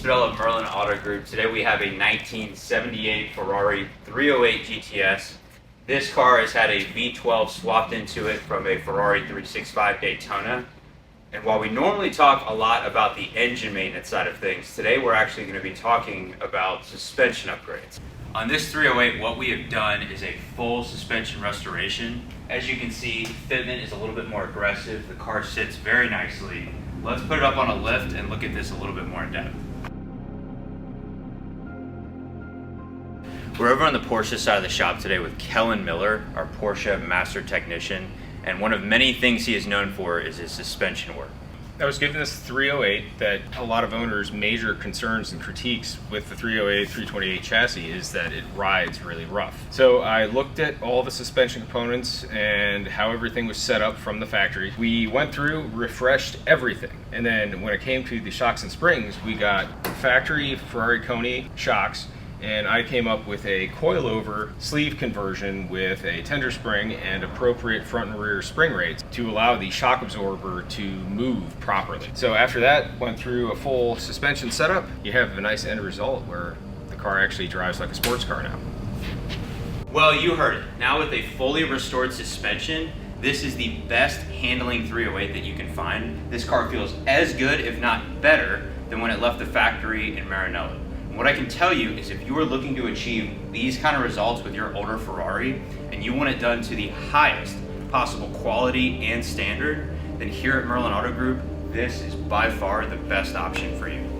Fidel of Merlin Auto Group. Today we have a 1978 Ferrari 308 GTS. This car has had a V12 swapped into it from a Ferrari 365 Daytona. And while we normally talk a lot about the engine maintenance side of things, today we're actually going to be talking about suspension upgrades. On this 308, what we have done is a full suspension restoration. As you can see, fitment is a little bit more aggressive. The car sits very nicely. Let's put it up on a lift and look at this a little bit more in depth. We're over on the Porsche side of the shop today with Kellen Miller, our Porsche master technician, and one of many things he is known for is his suspension work. I was given this 308 that a lot of owners' major concerns and critiques with the 308, 328 chassis is that it rides really rough. So I looked at all the suspension components and how everything was set up from the factory. We went through, refreshed everything, and then when it came to the shocks and springs, we got factory Ferrari Coney shocks, and I came up with a coilover sleeve conversion with a tender spring and appropriate front and rear spring rates to allow the shock absorber to move properly. So after that, went through a full suspension setup. You have a nice end result where the car actually drives like a sports car now. Well, you heard it. Now with a fully restored suspension, this is the best handling 308 that you can find. This car feels as good, if not better, than when it left the factory in Maranello. What I can tell you is if you are looking to achieve these kind of results with your older Ferrari and you want it done to the highest possible quality and standard, then here at Merlin Auto Group, this is by far the best option for you.